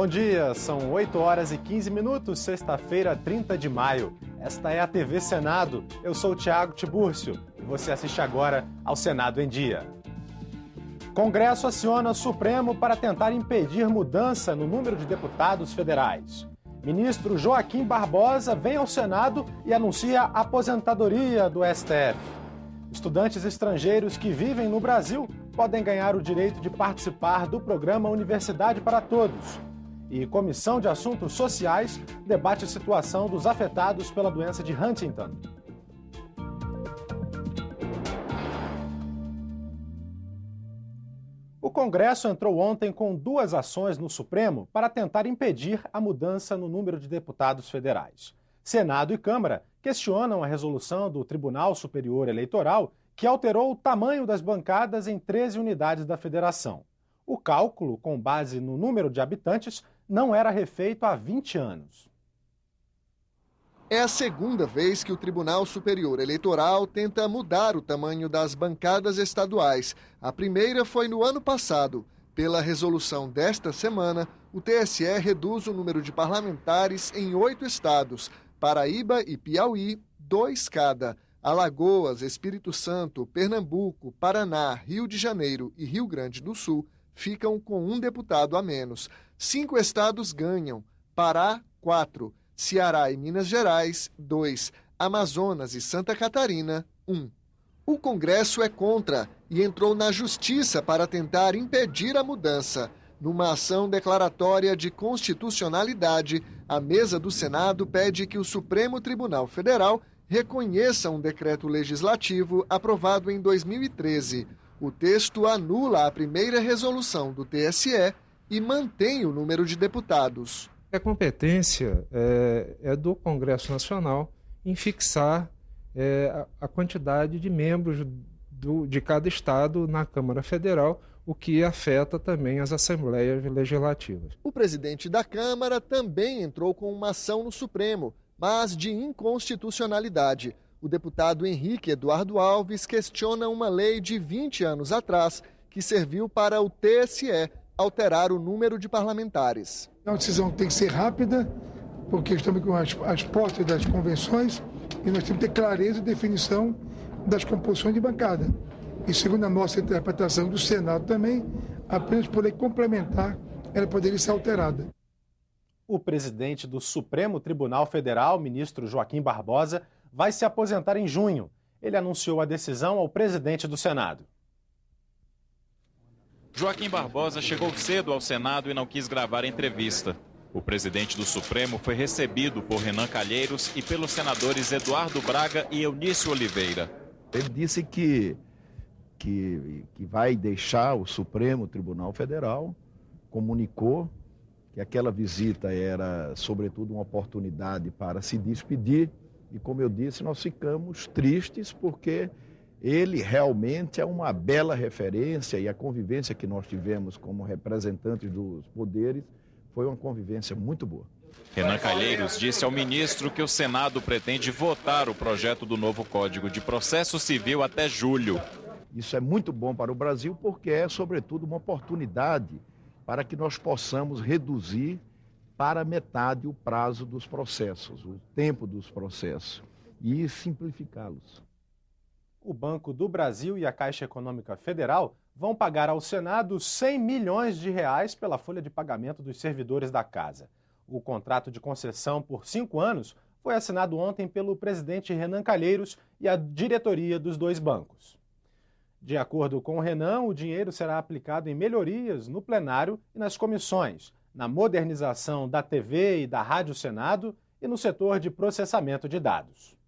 Bom dia, são 8 horas e 15 minutos, sexta-feira, 30 de maio. Esta é a TV Senado. Eu sou o Thiago Tibúrcio e você assiste agora ao Senado em Dia. Congresso aciona Supremo para tentar impedir mudança no número de deputados federais. Ministro Joaquim Barbosa vem ao Senado e anuncia a aposentadoria do STF. Estudantes estrangeiros que vivem no Brasil podem ganhar o direito de participar do programa Universidade para Todos. E Comissão de Assuntos Sociais debate a situação dos afetados pela doença de Huntington. O Congresso entrou ontem com 2 ações no Supremo para tentar impedir a mudança no número de deputados federais. Senado e Câmara questionam a resolução do Tribunal Superior Eleitoral que alterou o tamanho das bancadas em 13 unidades da federação. O cálculo, com base no número de habitantes, não era refeito há 20 anos. É a segunda vez que o Tribunal Superior Eleitoral tenta mudar o tamanho das bancadas estaduais. A primeira foi no ano passado. Pela resolução desta semana, o TSE reduz o número de parlamentares em 8 estados. Paraíba e Piauí, 2 cada. Alagoas, Espírito Santo, Pernambuco, Paraná, Rio de Janeiro e Rio Grande do Sul ficam com 1 deputado a menos. 5 estados ganham. Pará, 4. Ceará e Minas Gerais, 2. Amazonas e Santa Catarina, 1. O Congresso é contra e entrou na Justiça para tentar impedir a mudança. Numa ação declaratória de constitucionalidade, a mesa do Senado pede que o Supremo Tribunal Federal reconheça um decreto legislativo aprovado em 2013. O texto anula a primeira resolução do TSE e mantém o número de deputados. A competência é do Congresso Nacional em fixar a quantidade de membros de cada estado na Câmara Federal, o que afeta também as assembleias legislativas. O presidente da Câmara também entrou com uma ação no Supremo, mas de inconstitucionalidade. O deputado Henrique Eduardo Alves questiona uma lei de 20 anos atrás que serviu para o TSE alterar o número de parlamentares. A decisão tem que ser rápida, porque estamos com as portas das convenções e nós temos que ter clareza e definição das composições de bancada. E segundo a nossa interpretação do Senado também, apenas por lei complementar, ela poderia ser alterada. O presidente do Supremo Tribunal Federal, ministro Joaquim Barbosa, vai se aposentar em junho. Ele anunciou a decisão ao presidente do Senado. Joaquim Barbosa chegou cedo ao Senado e não quis gravar a entrevista. O presidente do Supremo foi recebido por Renan Calheiros e pelos senadores Eduardo Braga e Eunício Oliveira. Ele disse que vai deixar o Supremo Tribunal Federal, comunicou que aquela visita era, sobretudo, uma oportunidade para se despedir. E, como eu disse, nós ficamos tristes porque ele realmente é uma bela referência e a convivência que nós tivemos como representantes dos poderes foi uma convivência muito boa. Renan Calheiros disse ao ministro que o Senado pretende votar o projeto do novo Código de Processo Civil até julho. Isso é muito bom para o Brasil porque é, sobretudo, uma oportunidade para que nós possamos reduzir para metade o prazo dos processos, o tempo dos processos, e simplificá-los. O Banco do Brasil e a Caixa Econômica Federal vão pagar ao Senado R$100 milhões pela folha de pagamento dos servidores da Casa. O contrato de concessão por 5 anos foi assinado ontem pelo presidente Renan Calheiros e a diretoria dos 2 bancos. De acordo com o Renan, o dinheiro será aplicado em melhorias no plenário e nas comissões, na modernização da TV e da Rádio Senado e no setor de processamento de dados.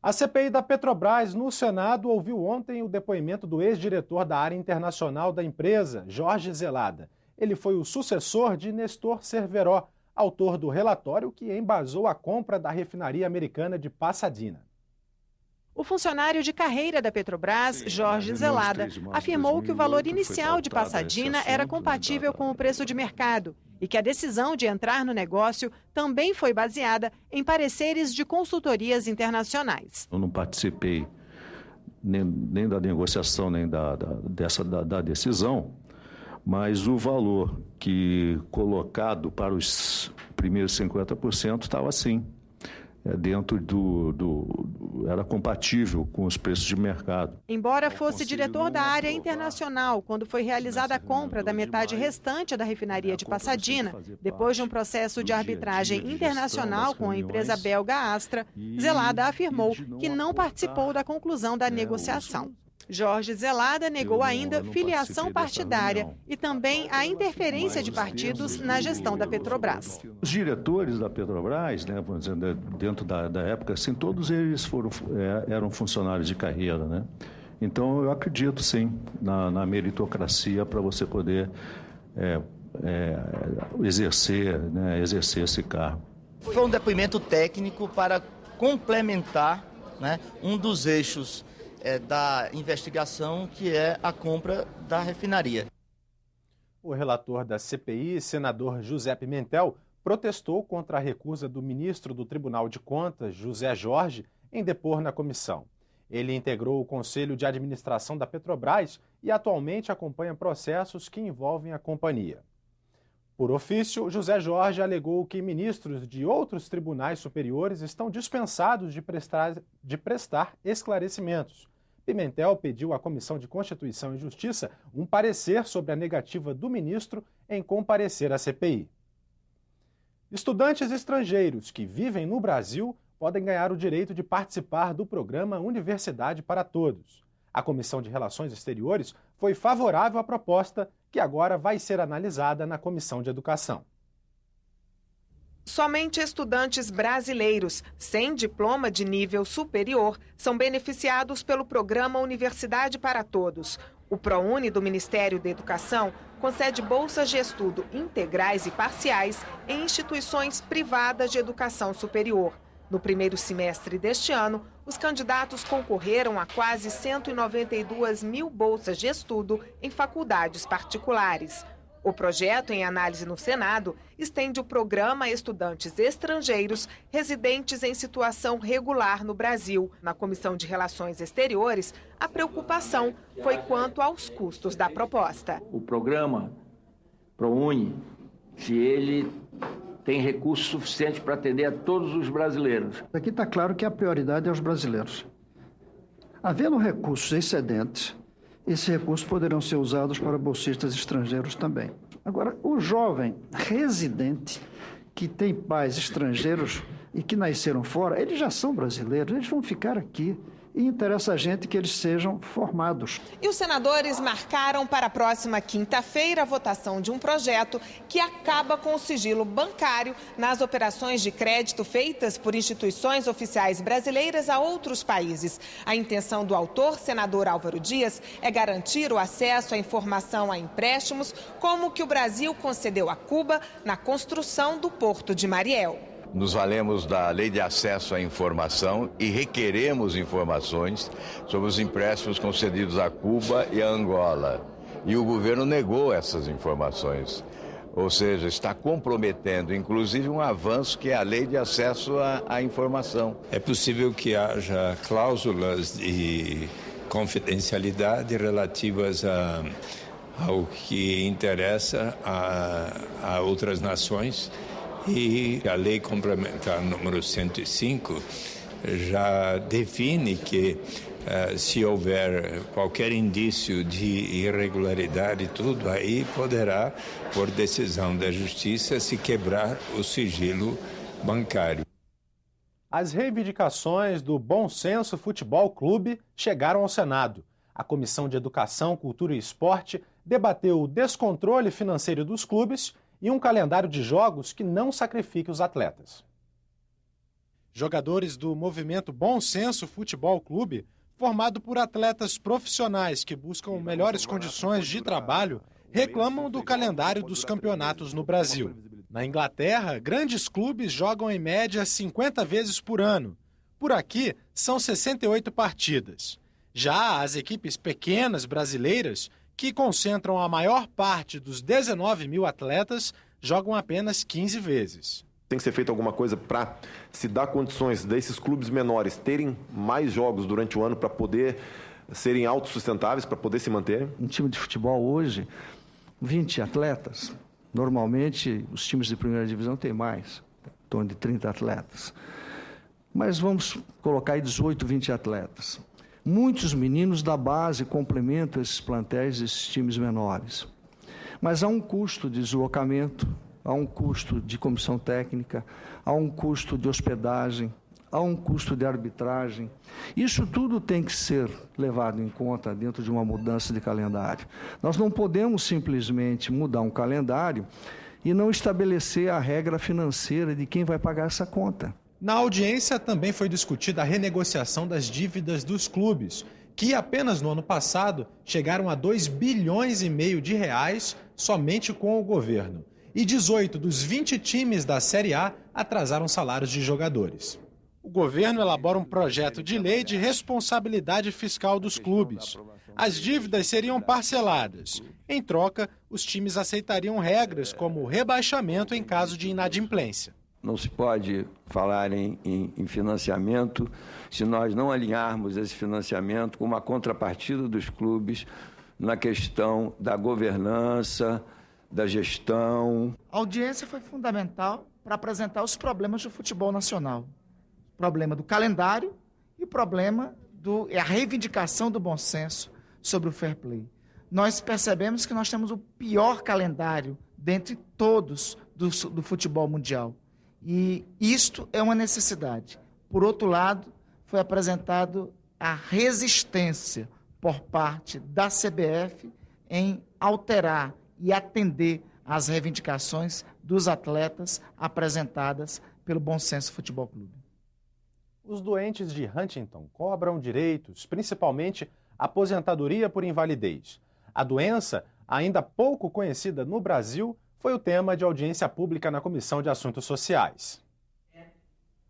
A CPI da Petrobras no Senado ouviu ontem o depoimento do ex-diretor da área internacional da empresa, Jorge Zelada. Ele foi o sucessor de Nestor Cerveró, autor do relatório que embasou a compra da refinaria americana de Pasadena. O funcionário de carreira da Petrobras, Jorge Zelada, afirmou que o valor inicial de Pasadena era compatível com o preço de mercado e que a decisão de entrar no negócio também foi baseada em pareceres de consultorias internacionais. Eu não participei nem da negociação, nem da decisão, mas o valor que colocado para os primeiros 50% estava assim, dentro era compatível com os preços de mercado. Embora fosse diretor da área internacional quando foi realizada a compra da metade restante da refinaria de Passadina, depois de um processo de arbitragem internacional com a empresa belga Astra, Zelada afirmou que não participou da conclusão da negociação. Jorge Zelada negou ainda filiação partidária e também a interferência de partidos na gestão da Petrobras. Os diretores da Petrobras, né, vamos dizer, dentro da época, assim, todos eles eram funcionários de carreira, né? Então, eu acredito, sim, na meritocracia para você poder exercer esse cargo. Foi um depoimento técnico para complementar, né, um dos eixos da investigação, que é a compra da refinaria. O relator da CPI, senador José Pimentel, protestou contra a recusa do ministro do Tribunal de Contas, José Jorge, em depor na comissão. Ele integrou o Conselho de Administração da Petrobras e atualmente acompanha processos que envolvem a companhia. Por ofício, José Jorge alegou que ministros de outros tribunais superiores estão dispensados de prestar esclarecimentos. Pimentel pediu à Comissão de Constituição e Justiça um parecer sobre a negativa do ministro em comparecer à CPI. Estudantes estrangeiros que vivem no Brasil podem ganhar o direito de participar do programa Universidade para Todos. A Comissão de Relações Exteriores foi favorável à proposta, que agora vai ser analisada na Comissão de Educação. Somente estudantes brasileiros sem diploma de nível superior são beneficiados pelo programa Universidade para Todos. O ProUni do Ministério da Educação concede bolsas de estudo integrais e parciais em instituições privadas de educação superior. No primeiro semestre deste ano, os candidatos concorreram a quase 192 mil bolsas de estudo em faculdades particulares. O projeto, em análise no Senado, estende o programa a estudantes estrangeiros residentes em situação regular no Brasil. Na Comissão de Relações Exteriores, a preocupação foi quanto aos custos da proposta. O programa ProUni, se ele tem recursos suficientes para atender a todos os brasileiros. Aqui está claro que a prioridade é os brasileiros. Havendo recursos excedentes, esses recursos poderão ser usados para bolsistas estrangeiros também. Agora, o jovem residente que tem pais estrangeiros e que nasceram fora, eles já são brasileiros, eles vão ficar aqui. E interessa a gente que eles sejam formados. E os senadores marcaram para a próxima quinta-feira a votação de um projeto que acaba com o sigilo bancário nas operações de crédito feitas por instituições oficiais brasileiras a outros países. A intenção do autor, senador Álvaro Dias, é garantir o acesso à informação a empréstimos, como o que o Brasil concedeu a Cuba na construção do Porto de Mariel. Nos valemos da Lei de Acesso à Informação e requeremos informações sobre os empréstimos concedidos a Cuba e a Angola. E o governo negou essas informações, ou seja, está comprometendo inclusive um avanço que é a Lei de Acesso à Informação. É possível que haja cláusulas de confidencialidade relativas ao que interessa a outras nações. E a lei complementar número 105 já define que se houver qualquer indício de irregularidade, tudo aí poderá, por decisão da Justiça, se quebrar o sigilo bancário. As reivindicações do Bom Senso Futebol Clube chegaram ao Senado. A Comissão de Educação, Cultura e Esporte debateu o descontrole financeiro dos clubes e um calendário de jogos que não sacrifique os atletas. Jogadores do movimento Bom Senso Futebol Clube, formado por atletas profissionais que buscam melhores condições de trabalho, reclamam do calendário dos campeonatos no Brasil. Na Inglaterra, grandes clubes jogam em média 50 vezes por ano. Por aqui, são 68 partidas. Já as equipes pequenas brasileiras, que concentram a maior parte dos 19 mil atletas, jogam apenas 15 vezes. Tem que ser feita alguma coisa para se dar condições desses clubes menores terem mais jogos durante o ano para poder serem autossustentáveis, para poder se manterem? Um time de futebol hoje 20 atletas. Normalmente, os times de primeira divisão têm mais, em torno de 30 atletas. Mas vamos colocar aí 18, 20 atletas. Muitos meninos da base complementam esses plantéis, esses times menores. Mas há um custo de deslocamento, há um custo de comissão técnica, há um custo de hospedagem, há um custo de arbitragem. Isso tudo tem que ser levado em conta dentro de uma mudança de calendário. Nós não podemos simplesmente mudar um calendário e não estabelecer a regra financeira de quem vai pagar essa conta. Na audiência também foi discutida a renegociação das dívidas dos clubes, que apenas no ano passado chegaram a 2,5 bilhões de reais somente com o governo. E 18 dos 20 times da Série A atrasaram salários de jogadores. O governo elabora um projeto de lei de responsabilidade fiscal dos clubes. As dívidas seriam parceladas. Em troca, os times aceitariam regras como rebaixamento em caso de inadimplência. Não se pode falar em financiamento se nós não alinharmos esse financiamento com uma contrapartida dos clubes na questão da governança, da gestão. A audiência foi fundamental para apresentar os problemas do futebol nacional. O problema do calendário e o problema a reivindicação do bom senso sobre o fair play. Nós percebemos que nós temos o pior calendário dentre todos do futebol mundial. E isto é uma necessidade. Por outro lado, foi apresentado a resistência por parte da CBF em alterar e atender às reivindicações dos atletas apresentadas pelo Bom Senso Futebol Clube. Os doentes de Huntington cobram direitos, principalmente aposentadoria por invalidez. A doença, ainda pouco conhecida no Brasil, foi o tema de audiência pública na Comissão de Assuntos Sociais.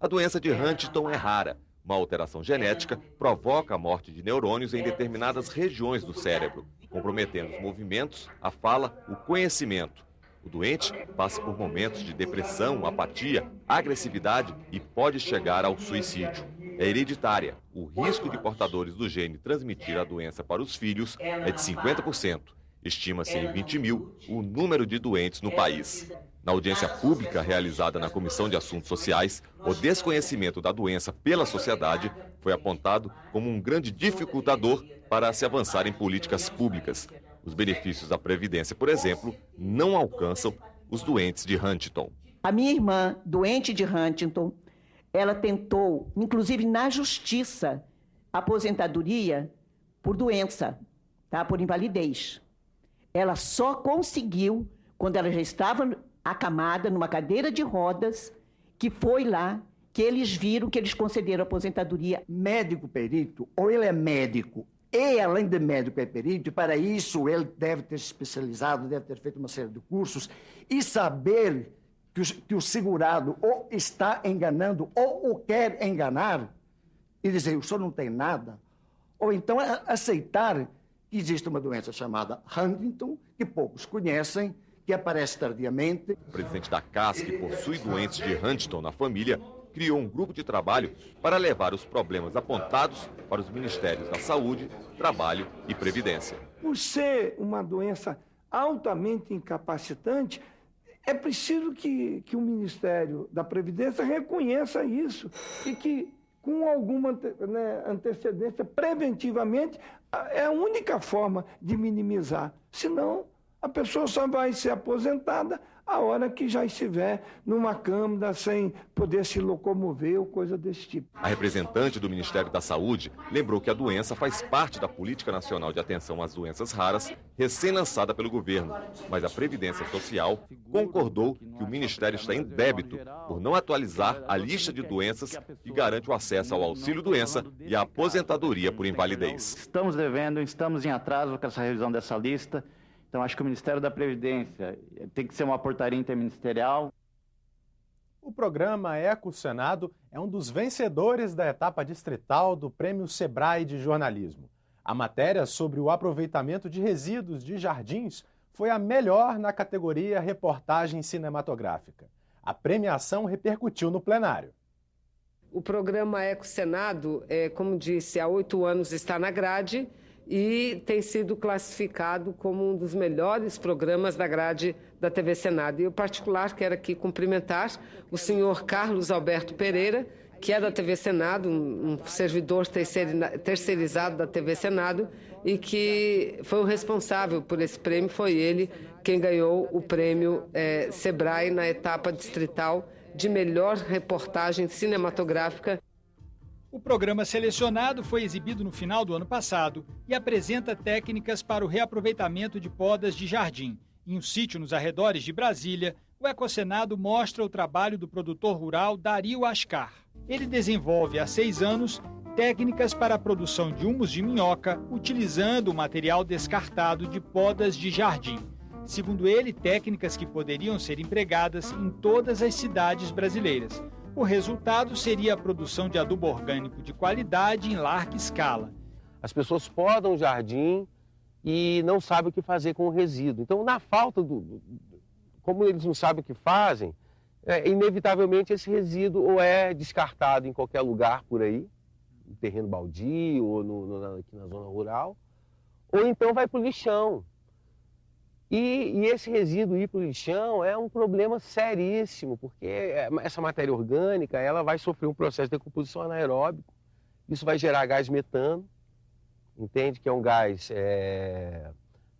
A doença de Huntington é rara. Uma alteração genética provoca a morte de neurônios em determinadas regiões do cérebro, comprometendo os movimentos, a fala, o conhecimento. O doente passa por momentos de depressão, apatia, agressividade e pode chegar ao suicídio. É hereditária. O risco de portadores do gene transmitir a doença para os filhos é de 50%. Estima-se em 20 mil o número de doentes no país. Na audiência pública realizada na Comissão de Assuntos Sociais, o desconhecimento da doença pela sociedade foi apontado como um grande dificultador para se avançar em políticas públicas. Os benefícios da Previdência, por exemplo, não alcançam os doentes de Huntington. A minha irmã, doente de Huntington, ela tentou, inclusive na justiça, aposentadoria por doença, por invalidez. Ela só conseguiu quando ela já estava acamada numa cadeira de rodas, que foi lá que eles viram que eles concederam aposentadoria. Médico perito, ou ele é médico e além de médico é perito, e para isso ele deve ter se especializado, deve ter feito uma série de cursos e saber que o segurado ou está enganando ou o quer enganar e dizer, o senhor não tem nada, ou então aceitar que existe uma doença chamada Huntington, que poucos conhecem, que aparece tardiamente. O presidente da CAS, que possui doentes de Huntington na família, criou um grupo de trabalho para levar os problemas apontados para os Ministérios da Saúde, Trabalho e Previdência. Por ser uma doença altamente incapacitante, é preciso que o Ministério da Previdência reconheça isso e que, com alguma antecedência, preventivamente, é a única forma de minimizar. Senão, a pessoa só vai ser aposentada a hora que já estiver numa câmara sem poder se locomover ou coisa desse tipo. A representante do Ministério da Saúde lembrou que a doença faz parte da Política Nacional de Atenção às Doenças Raras, recém-lançada pelo governo, mas a Previdência Social concordou que o Ministério está em débito por não atualizar a lista de doenças que garante o acesso ao auxílio-doença e à aposentadoria por invalidez. Estamos devendo, estamos em atraso com essa revisão dessa lista. Então, acho que o Ministério da Previdência tem que ser uma portaria interministerial. O programa Eco Senado é um dos vencedores da etapa distrital do Prêmio Sebrae de Jornalismo. A matéria sobre o aproveitamento de resíduos de jardins foi a melhor na categoria reportagem cinematográfica. A premiação repercutiu no plenário. O programa Eco Senado, como disse, há 8 anos está na grade. e tem sido classificado como um dos melhores programas da grade da TV Senado. E, em particular, quero aqui cumprimentar o senhor Carlos Alberto Pereira, que é da TV Senado, um servidor terceirizado da TV Senado, e que foi o responsável por esse prêmio. Foi ele quem ganhou o prêmio Sebrae na etapa distrital de melhor reportagem cinematográfica. O programa selecionado foi exibido no final do ano passado e apresenta técnicas para o reaproveitamento de podas de jardim. Em um sítio nos arredores de Brasília, o Ecosenado mostra o trabalho do produtor rural Dario Ascar. Ele desenvolve há 6 anos técnicas para a produção de humus de minhoca, utilizando o material descartado de podas de jardim. Segundo ele, técnicas que poderiam ser empregadas em todas as cidades brasileiras. O resultado seria a produção de adubo orgânico de qualidade em larga escala. As pessoas podam o jardim e não sabem o que fazer com o resíduo. Então, na falta como eles não sabem o que fazem, inevitavelmente esse resíduo ou é descartado em qualquer lugar por aí, no terreno baldio ou aqui na zona rural, ou então vai para o lixão. E esse resíduo ir para o lixão é um problema seríssimo, porque essa matéria orgânica ela vai sofrer um processo de decomposição anaeróbico, isso vai gerar gás metano, entende? Que é um gás, é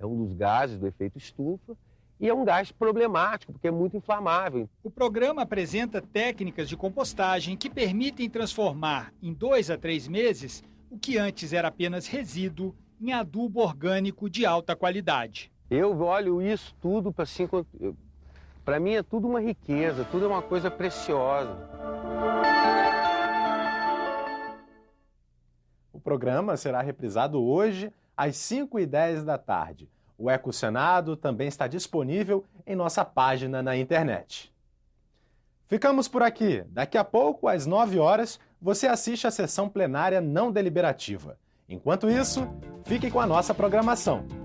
um dos gases do efeito estufa, e é um gás problemático, porque é muito inflamável. O programa apresenta técnicas de compostagem que permitem transformar em 2 a 3 meses o que antes era apenas resíduo em adubo orgânico de alta qualidade. Eu olho isso tudo, assim, para mim é tudo uma riqueza, tudo é uma coisa preciosa. O programa será reprisado hoje às 5h10 da tarde. O Ecosenado também está disponível em nossa página na internet. Ficamos por aqui. Daqui a pouco, às 9 horas, você assiste a sessão plenária não deliberativa. Enquanto isso, fique com a nossa programação.